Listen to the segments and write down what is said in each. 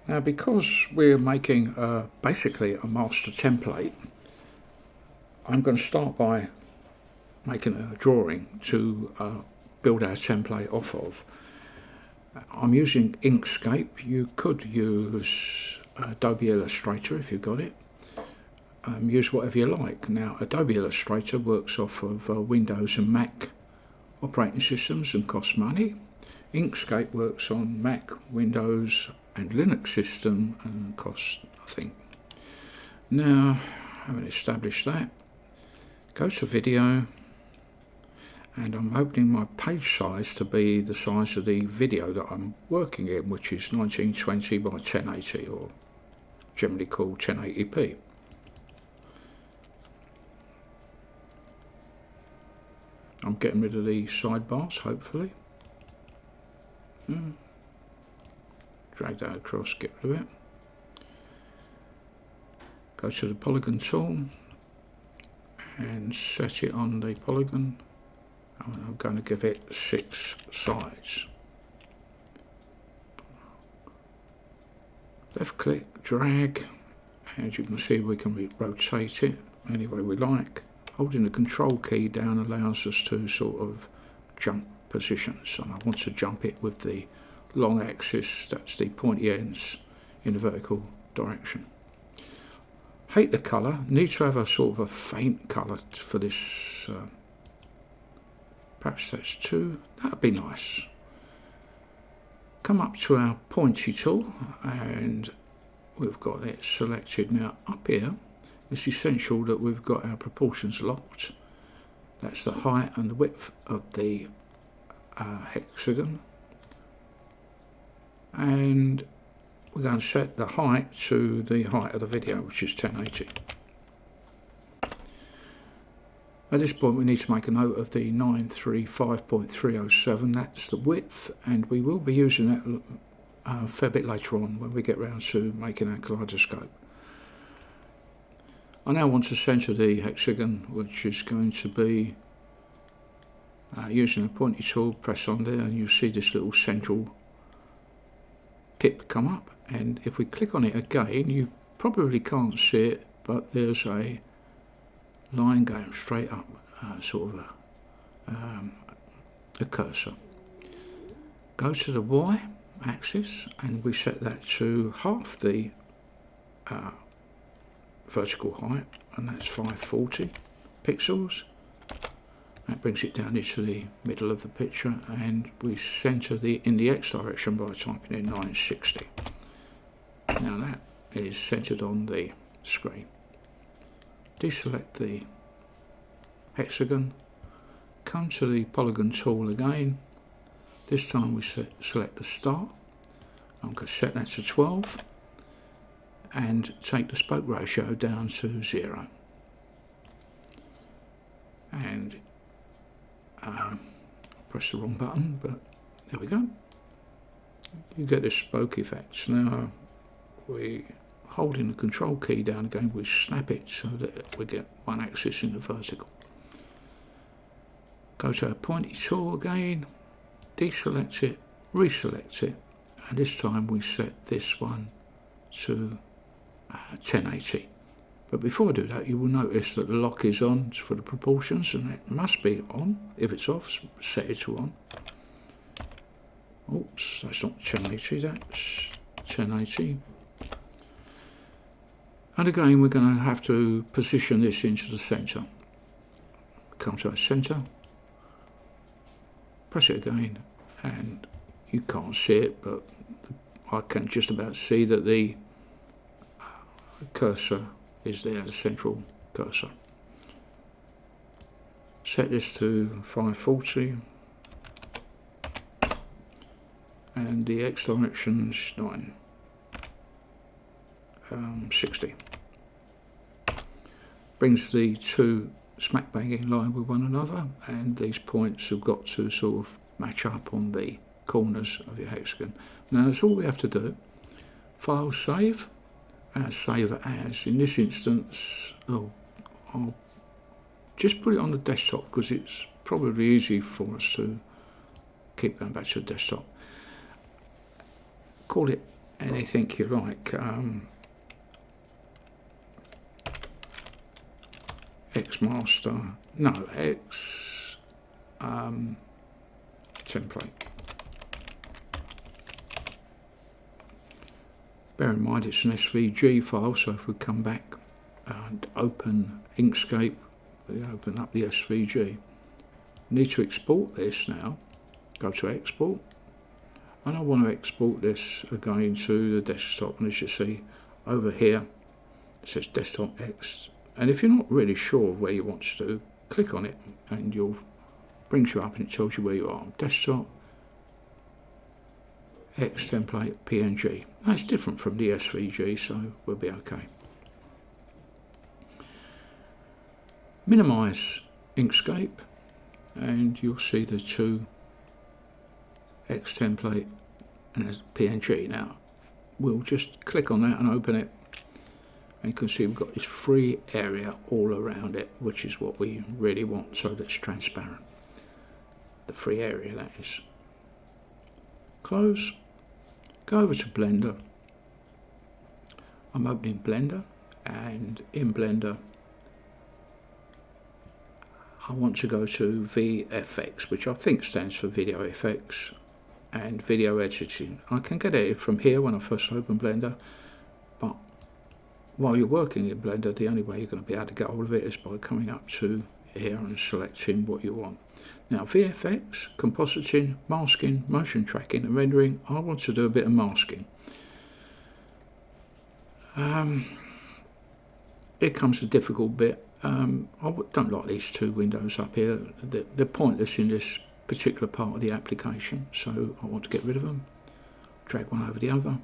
Now, because we're making basically a master template, I'm going to start by making a drawing to build our template off of. I'm using Inkscape. You could use Adobe Illustrator if you've got it. Use whatever you like. Now, Adobe Illustrator works off of Windows and Mac operating systems and costs money. Inkscape works on Mac, Windows and Linux system and costs nothing. Now, having established that, go to video, and I'm opening my page size to be the size of the video that I'm working in, which is 1920 by 1080, or generally called 1080p. I'm getting rid of the sidebars, hopefully. Drag that across, get rid of it. Go to the polygon tool and set it on the polygon. I'm going to give it 6 sides. Left click, drag, and you can see we can rotate it any way we like. Holding the control key down allows us to sort of jump positions, and I want to jump it with the long axis, that's the pointy ends, in a vertical direction. Hate the colour, need to have a sort of a faint colour for this. Perhaps that's 2, that'd be nice. Come up to our pointy tool and we've got it selected. Now up here it's essential that we've got our proportions locked. That's the height and the width of the hexagon, and we're going to set the height to the height of the video, which is 1080. At this point we need to make a note of the 935.307, that's the width, and we will be using that a fair bit later on when we get round to making our kaleidoscope. I now want to centre the hexagon, which is going to be using a pointy tool, press on there and you see this little central pip come up, and if we click on it again you probably can't see it, but there's a line going straight up, sort of a cursor. Go to the Y axis and we set that to half the vertical height, and that's 540 pixels. That brings it down into the middle of the picture, and we centre in the X direction by typing in 960. Now that is centred on the screen. Deselect the hexagon, come to the polygon tool again. This time we select the star. I'm going to set that to 12 and take the spoke ratio down to 0. And press the wrong button, but there we go. You get this spoke effect. Now we holding the control key down again, we snap it so that we get one axis in the vertical. Go to our pointy tool again, deselect it, reselect it, and this time we set this one to 1080. But before I do that, you will notice that the lock is on for the proportions, and it must be on. If it's off, set it to on. Oops, that's not 1080, that's 1080. And again, we're going to have to position this into the centre. Come to our centre, press it again, and you can't see it, but I can just about see that the cursor is there, the central cursor. Set this to 540, and the X direction is 960. Brings the two smack bang in line with one another, and these points have got to sort of match up on the corners of your hexagon. Now that's all we have to do. File save, and save as. In this instance, I'll just put it on the desktop because it's probably easy for us to keep going back to the desktop. Call it anything you like. X master, no, X template. Bear in mind it's an SVG file, so if we come back and open Inkscape, we open up the SVG. Need to export this now. Go to export, and I want to export this again to the desktop, and as you see over here it says desktop X, and if you're not really sure of where you want to do, click on it and you'll brings you up and it tells you where you are. Desktop X template PNG. That's different from the SVG, so we'll be okay. Minimize Inkscape and you'll see the two X template and PNG. Now we'll just click on that and open it, and you can see we've got this free area all around it, which is what we really want, so that's transparent. The free area, that is. Close. Go over to Blender. I'm opening Blender, and in Blender I want to go to VFX, which I think stands for video effects and video editing. I can get it from here when I first open Blender, but while you're working in Blender, the only way you're going to be able to get hold of it is by coming up to here and selecting what you want. Now VFX, compositing, masking, motion tracking and rendering. I want to do a bit of masking. Here comes the difficult bit. I don't like these two windows up here. They're pointless in this particular part of the application, so I want to get rid of them. Drag one over the other,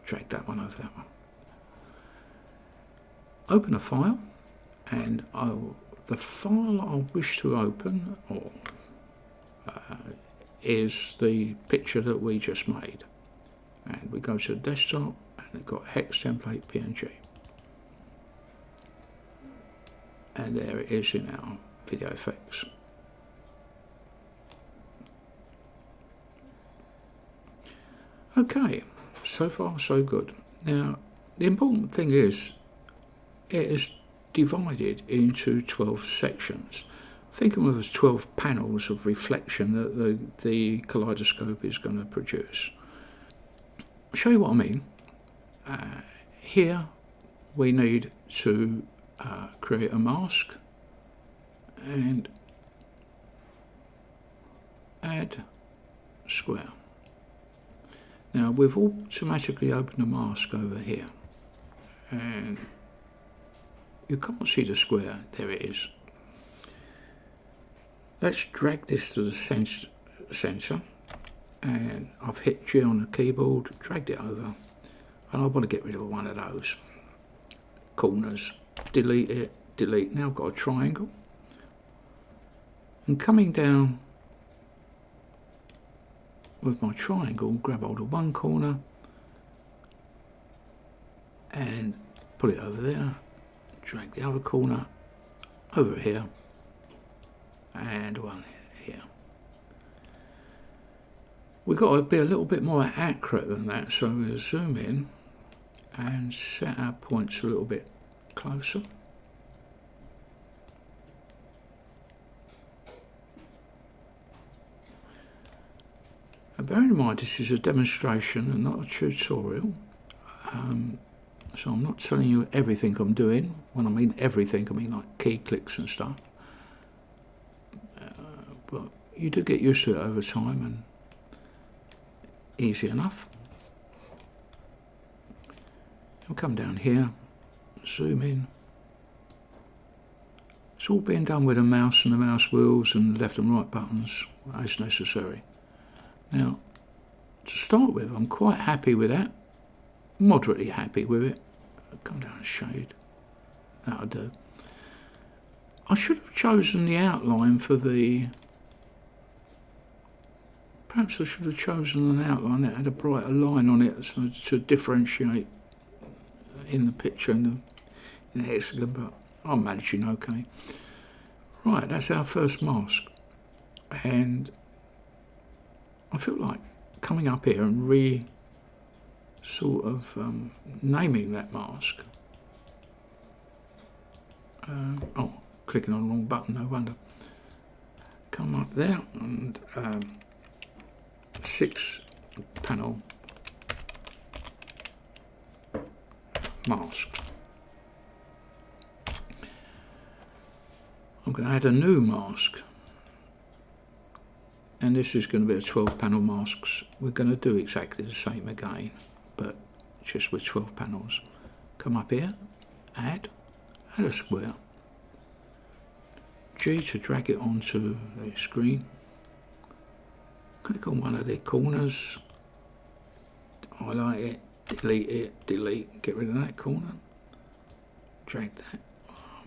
drag that one over that one. Open a file, and the file I wish to open is the picture that we just made. And we go to the desktop, and we've got hex template PNG. And there it is in our video effects. Okay, so far so good. Now the important thing is it is divided into 12 sections. Think of them as 12 panels of reflection that the Kaleidoscope is going to produce. I'll show you what I mean. Here we need to create a mask and add square. Now we've automatically opened a mask over here, and you can't see the square. There it is. Let's drag this to the centre, and I've hit G on the keyboard, dragged it over, and I want to get rid of one of those corners. Delete it, delete. Now I've got a triangle, and coming down with my triangle, grab hold of one corner and put it over there, drag the other corner over here and one here. We've got to be a little bit more accurate than that, so we'll zoom in and set our points a little bit closer. And bear in mind this is a demonstration and not a tutorial, so I'm not telling you everything I'm doing. When I mean everything, I mean like key clicks and stuff, but you do get used to it over time, and easy enough. I'll come down here, zoom in. It's all being done with a mouse and the mouse wheels and left and right buttons as necessary. Now, to start with, I'm quite happy with that, moderately happy with it. I'll come down a shade, that'll do. I should have chosen the outline for the, perhaps I should have chosen an outline that had a brighter line on it, so to differentiate in the picture in the hexagon, but I'm managing okay. Right, that's our first mask, and I feel like coming up here and sort of naming that mask. Oh, clicking on the wrong button, no wonder. Come up there and 6 panel mask. I'm going to add a new mask, and this is going to be a 12 panel masks. We're going to do exactly the same again, but just with 12 panels. Come up here, add a square, G to drag it onto the screen, click on one of the corners, highlight it, delete, get rid of that corner, drag that,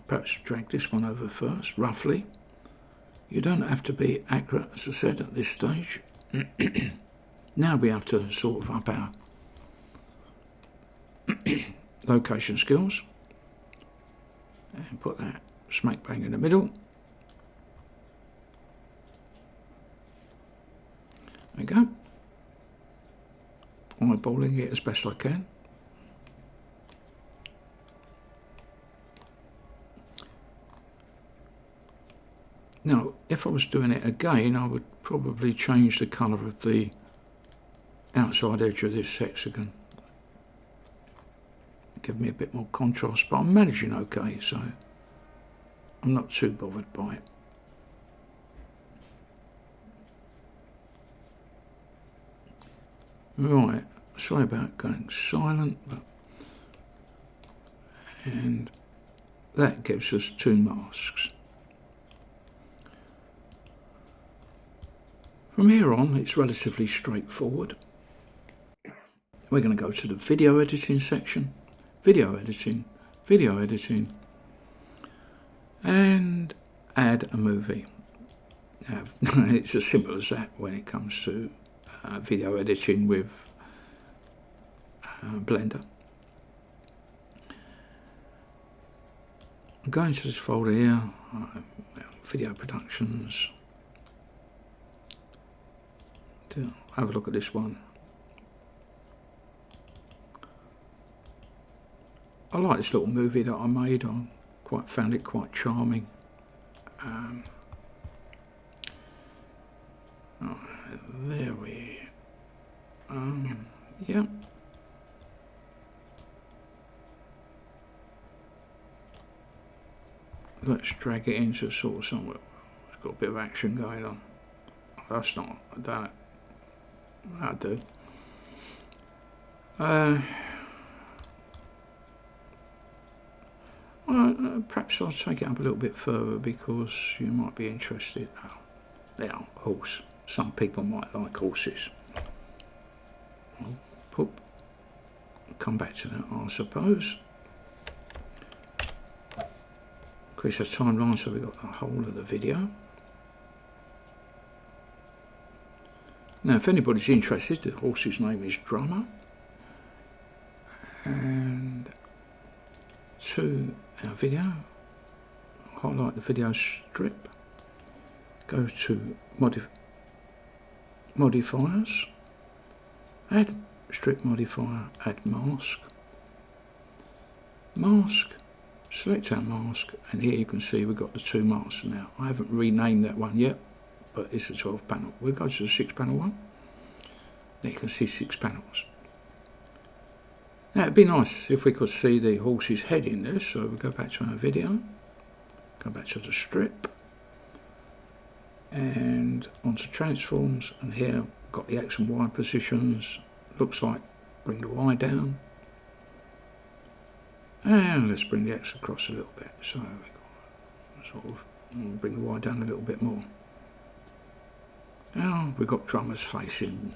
perhaps drag this one over first, roughly. You don't have to be accurate, as I said, at this stage. Now we have to sort of up our location skills and put that smack bang in the middle. There we go. Eyeballing it as best I can. Now, if I was doing it again, I would probably change the colour of the outside edge of this hexagon. Give me a bit more contrast, but I'm managing okay, so I'm not too bothered by it. Right, sorry about going silent, and that gives us 2 masks. From here on, it's relatively straightforward. We're going to go to the video editing section, video editing, and add a movie. Now, it's as simple as that when it comes to video editing with Blender. I'm going to this folder here, video productions. Have a look at this one. I like this little movie that I made. I found it quite charming. There we yeah. Let's drag it into sort of somewhere. It's got a bit of action going on. That's not that. That'll do. Well, perhaps I'll take it up a little bit further because you might be interested. Oh, there, horse. Some people might like horses. I'll come back to that, I suppose. Increase the timeline so we've got the whole of the video. Now, if anybody's interested, the horse's name is Drummer. And to our video, highlight the video strip, go to modifiers, add strip modifier, add mask, select our mask, and here you can see we've got the 2 masks now. I haven't renamed that one yet, but it's a 12 panel. We'll go to the 6 panel one. There you can see 6 panels. Now it'd be nice if we could see the horse's head in this, so we'll go back to our video, go back to the strip, and onto transforms, and here we've got the X and Y positions. Looks like bring the Y down, and let's bring the X across a little bit, so we've got sort of bring the Y down a little bit more. Now we've got Drummer's face in.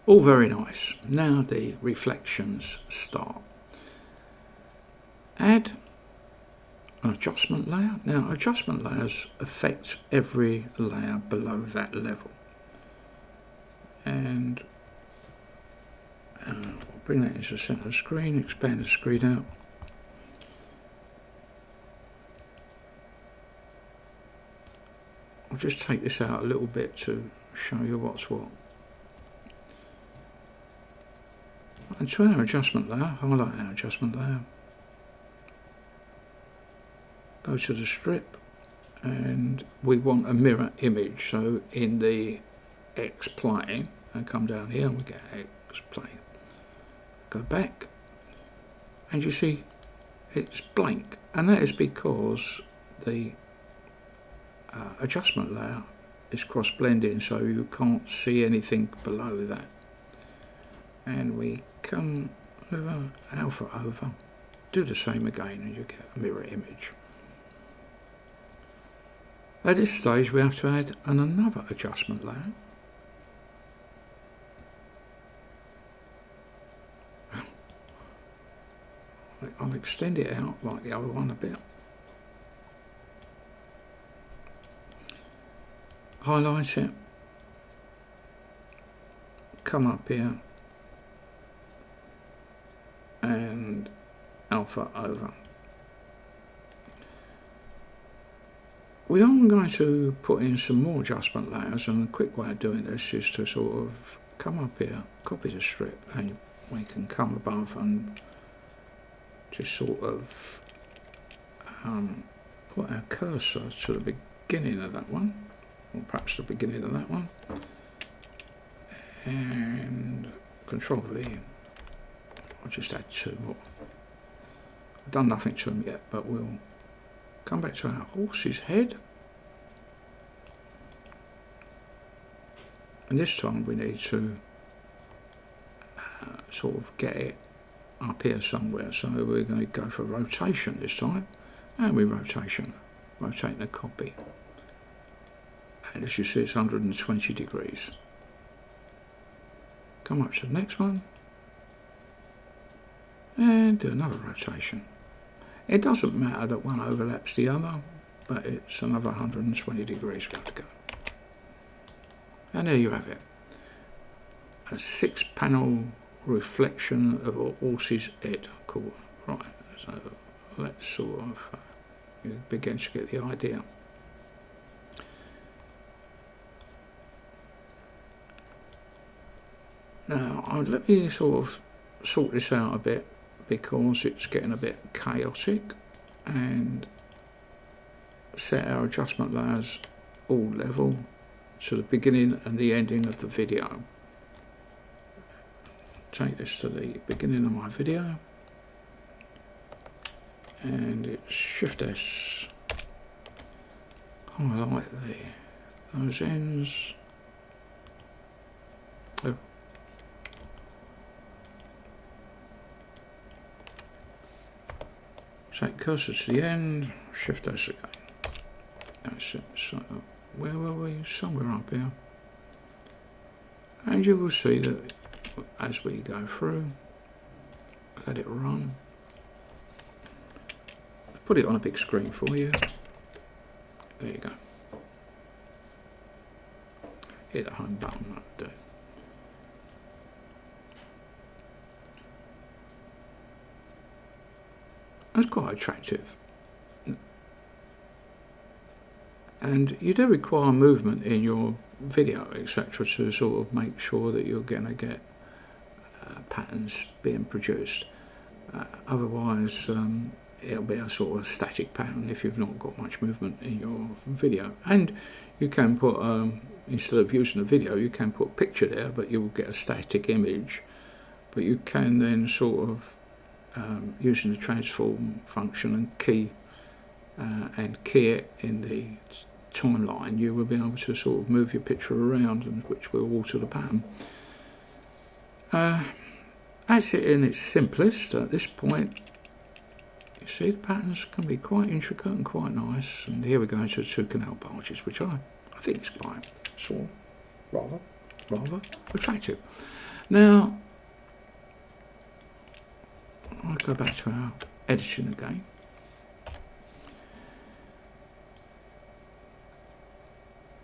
All very nice. Now the reflections start. Add an adjustment layer. Now adjustment layers affect every layer below that level. And we'll bring that into the centre of the screen, expand the screen out. I'll just take this out a little bit to show you what's what. And to our adjustment layer, highlight our adjustment layer, go to the strip, and we want a mirror image. So in the X plane, and come down here and we get X plane. Go back, and you see it's blank, and that is because the adjustment layer is cross blending, so you can't see anything below that. And we come over, alpha over, do the same again, and you get a mirror image. At this stage we have to add another adjustment layer. I'll extend it out like the other one a bit. Highlight it, come up here and alpha over. We are going to put in some more adjustment layers, and a quick way of doing this is to sort of come up here, copy the strip, and we can come above and just sort of put our cursor to the beginning of that one, or perhaps the beginning of that one, and Control V. I'll just add two more. I've done nothing to them yet, but we'll come back to our horse's head, and this time we need to sort of get it up here somewhere, so we're going to go for rotation this time, and we rotate the copy, and as you see it's 120 degrees. Come up to the next one and do another rotation. It doesn't matter that one overlaps the other, but it's another 120 degrees we have to go. And there you have it, a 6-panel reflection of a horse's head. Cool. Right, so let's sort of begin to get the idea. Now, let me sort of sort this out a bit, because it's getting a bit chaotic, and set our adjustment layers all level to the beginning and the ending of the video. Take this to the beginning of my video, and it's Shift S, highlight those ends. Oh. Take cursor to the end, Shift S again. That's it. So where were we? Somewhere up here. And you will see that as we go through, let it run. Put it on a big screen for you. There you go. Hit the home button, that'll do. That's quite attractive. And you do require movement in your video, etc., to sort of make sure that you're going to get patterns being produced. Otherwise, it'll be a sort of static pattern if you've not got much movement in your video. And you can put, instead of using a video, you can put a picture there, but you will get a static image. But you can then sort of, using the transform function and key it in the timeline, you will be able to sort of move your picture around, and which will alter the pattern. That's it in its simplest. At this point, you see the patterns can be quite intricate and quite nice. And here we go into the 2 canal barges, which I think is quite sort of rather attractive. Now, I'll go back to our editing again.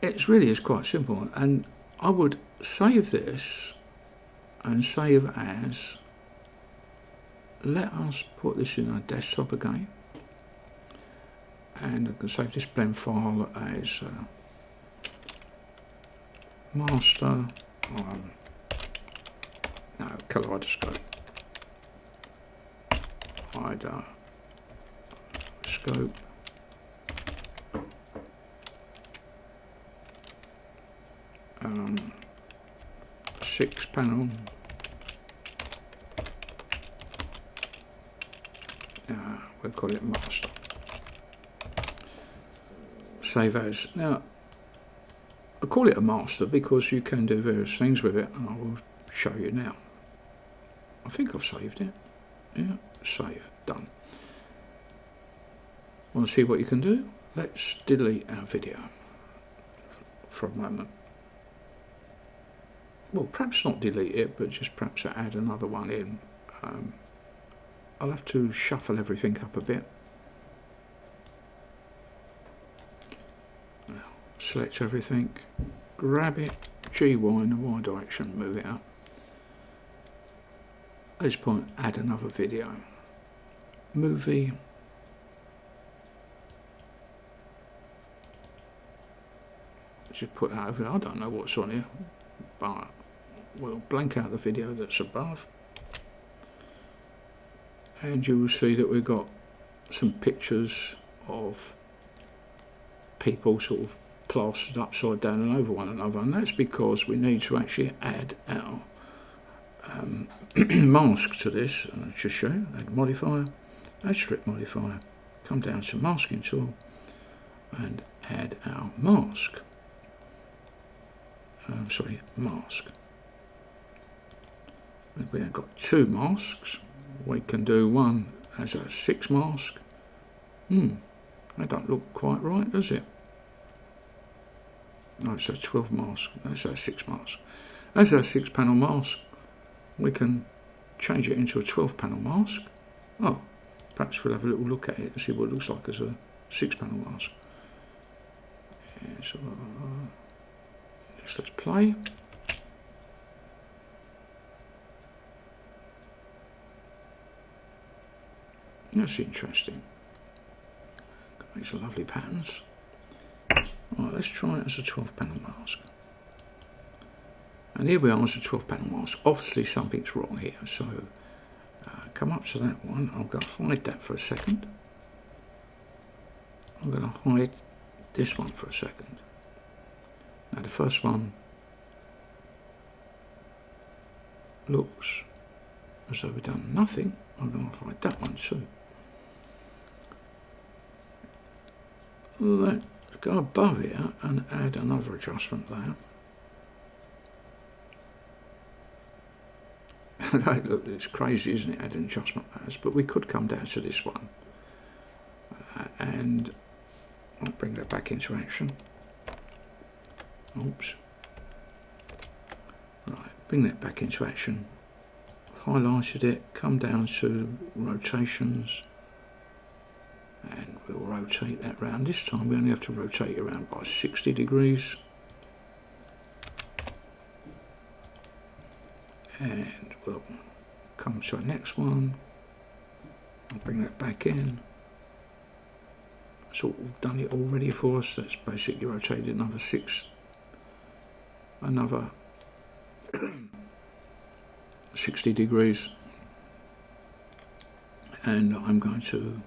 It really is quite simple, and I would save this and save as. Let us put this in our desktop again, and I can save this blend file as master Kaleidoscope. Kaleidoscope. Six panel. We'll call it master. Save as. Now, I call it a master because you can do various things with it, and I will show you now. I think I've saved it. Yeah, save, done. Want to see what you can do? Let's delete our video for a moment. Well, perhaps not delete it, but just perhaps add another one in. I'll have to shuffle everything up a bit. Select everything, grab it, GY in the Y direction, move it up. At this point, add another video. Movie. Just put that over. I don't know what's on here, but we'll blank out the video that's above. And you will see that we've got some pictures of people sort of plastered upside down and over one another, and that's because we need to actually add our mask to this. And I'll just show you. Add modifier, add strip modifier, come down to masking tool and add our mask. Mask. And we have got two masks. We can do one as a 6 mask. That don't look quite right, does it? No, it's a 12 mask. That's a 6 mask. As a 6 panel mask, we can change it into a 12 panel mask. Oh, perhaps we'll have a little look at it and see what it looks like as a 6 panel mask. Yeah, so, let's play. That's interesting. Got these lovely patterns. Right, let's try it as a 12 panel mask. And here we are as a 12 panel mask. Obviously something's wrong here, so come up to that one. I'm going to hide that for a second. I'm going to hide this one for a second. Now the first one looks as though we've done nothing. I'm going to hide that one too. Let's go above here and add another adjustment there. Look, it's crazy, isn't it, adding adjustment layers, but we could come down to this one. And I'll bring that back into action. Oops. Right, bring that back into action. Highlighted it, come down to rotations, and we'll rotate that round. This time we only have to rotate it around by 60 degrees. And we'll come to our next one. I'll bring that back in. So we've done it already for us. That's basically rotated another 60 degrees. And I'm going to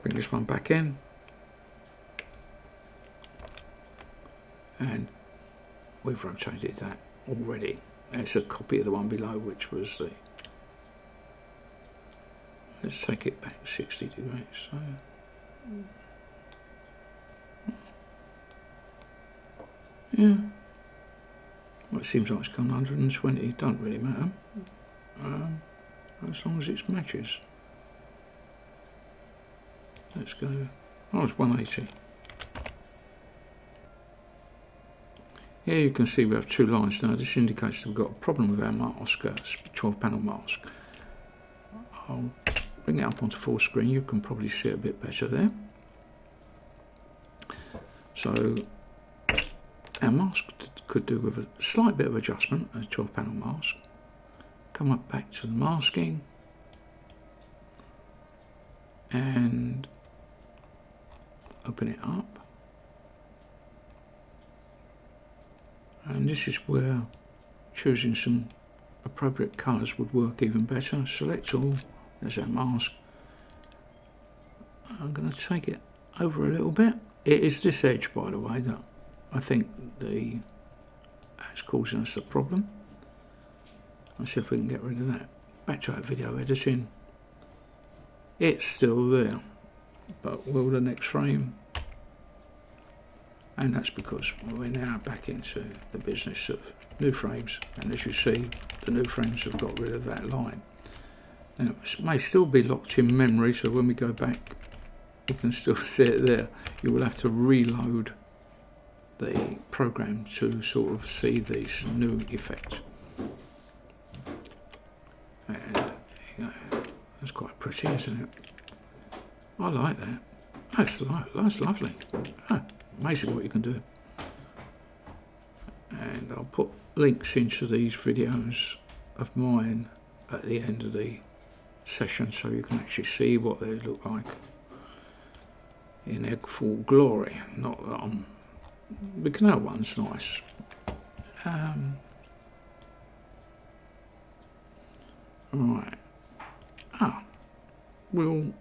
bring this one back in. And we've rotated that already. It's a copy of the one below, which was the... Let's take it back 60 degrees. So, yeah. Well, it seems like it's gone 120. It doesn't really matter. As long as it matches. Let's go. Oh, it's 180. Here you can see we have two lines now. This indicates that we've got a problem with our mask, 12 panel mask. I'll bring it up onto full screen. You can probably see it a bit better there. So our mask could do with a slight bit of adjustment, a 12 panel mask. Come up back to the masking and open it up. And this is where choosing some appropriate colours would work even better. Select all, There's our mask. I'm going to take it over a little bit. It is this edge, by the way, that I think that's causing us a problem. Let's see if we can get rid of that. Back to our video editing. It's still there, but will the next frame? And that's because we're now back into the business of new frames, and as you see, the new frames have got rid of that line. Now, it may still be locked in memory, so when we go back, you can still see it there. You will have to reload the program to sort of see these new effects. And you know, that's quite pretty, isn't it? I like that. That's lovely. Amazing what you can do. And I'll put links into these videos of mine at the end of the session so you can actually see what they look like in their full glory. Not that the canal one's nice. Right. We'll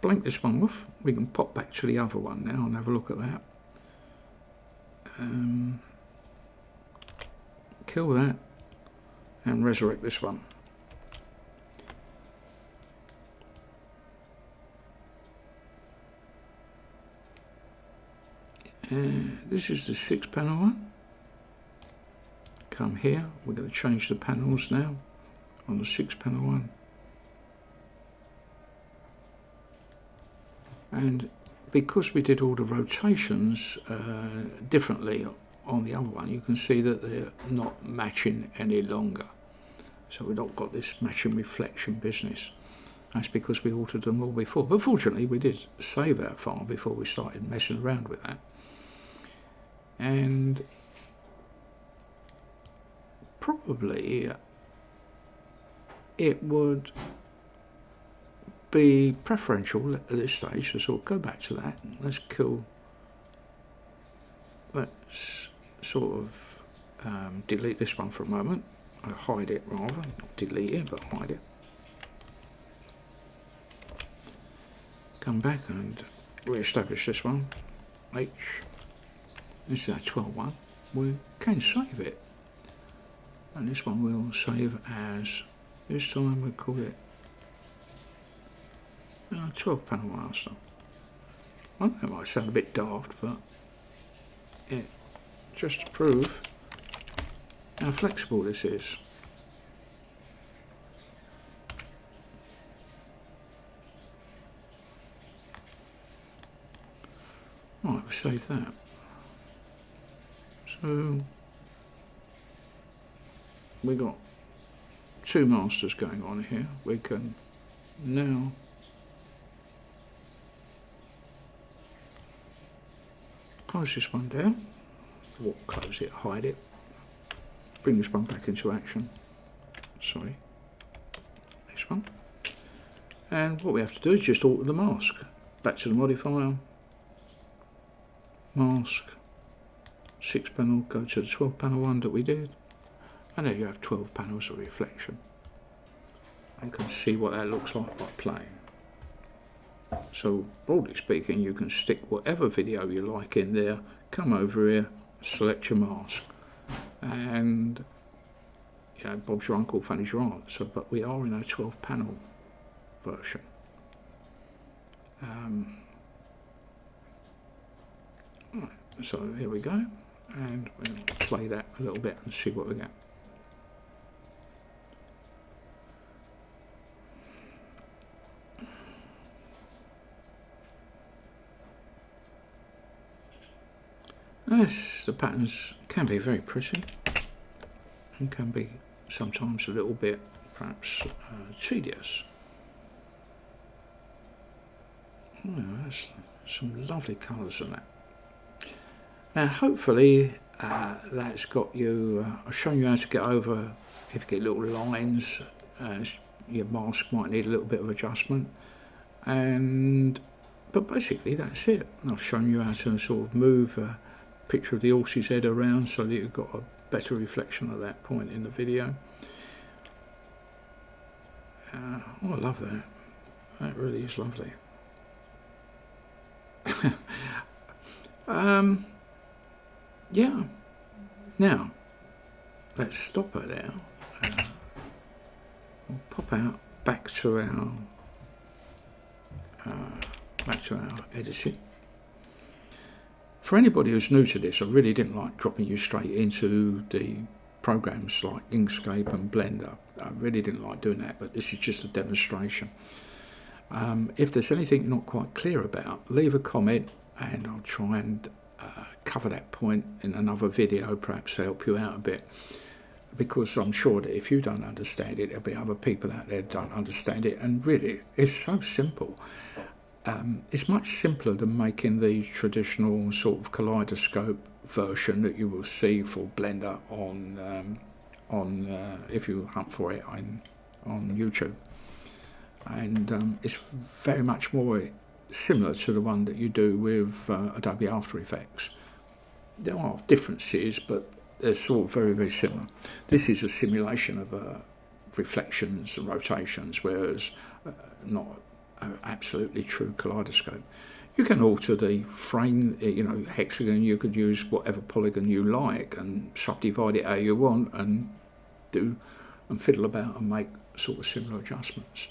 blink this one off. We can pop back to the other one now and have a look at that. Kill that and resurrect this one. This is the 6 panel one. Come here, we're going to change the panels now on the 6 panel one. And because we did all the rotations differently on the other one, you can see that they're not matching any longer. So we've not got this matching reflection business. That's because we altered them all before. But fortunately, we did save our file before we started messing around with that. And probably it would be preferential at this stage to sort of go back to that. Let's kill. Let's sort of delete this one for a moment. I'll hide it rather, not delete it, but hide it. Come back and re-establish this one. H. This is our 12 one. We can save it. And this one we'll save as, this time we'll call it 12 panel master. I know that might sound a bit daft, but yeah, just to prove how flexible this is. Right, we'll save that. So we got 2 masters going on here. We can now close this one down, or close it, hide it, bring this one back into action, sorry, this one, and what we have to do is just alter the mask, back to the modifier, mask, 6 panel, go to the 12 panel one that we did, and there you have 12 panels of reflection. You can see what that looks like by playing. So broadly speaking, you can stick whatever video you like in there, come over here, select your mask, and you know, Bob's your uncle, funny's your aunt. So, but we are in a 12 panel version. Right, so here we go, and we'll play that a little bit and see what we get. Yes, the patterns can be very pretty and can be sometimes a little bit perhaps tedious. Oh, there's some lovely colours in that. Now hopefully that's got you, I've shown you how to get over if you get little lines, your mask might need a little bit of adjustment, but basically that's it. I've shown you how to sort of move picture of the horse's head around so that you've got a better reflection at that point in the video. Oh, I love that. That really is lovely. Yeah. Now, let's stop it there. We'll pop out back to our editing. For anybody who's new to this, I really didn't like dropping you straight into the programs like Inkscape and Blender. I really didn't like doing that, but this is just a demonstration. If there's anything not quite clear about, leave a comment and I'll try and cover that point in another video, perhaps to help you out a bit, because I'm sure that if you don't understand it, there'll be other people out there that don't understand it. And really, it's so simple. It's much simpler than making the traditional sort of Kaleidoscope version that you will see for Blender on if you hunt for it on YouTube. And it's very much more similar to the one that you do with Adobe After Effects. There are differences, but they're sort of very, very similar. This is a simulation of reflections and rotations, whereas not an absolutely true kaleidoscope. You can alter the frame, hexagon. You could use whatever polygon you like and subdivide it how you want and fiddle about and make sort of similar adjustments.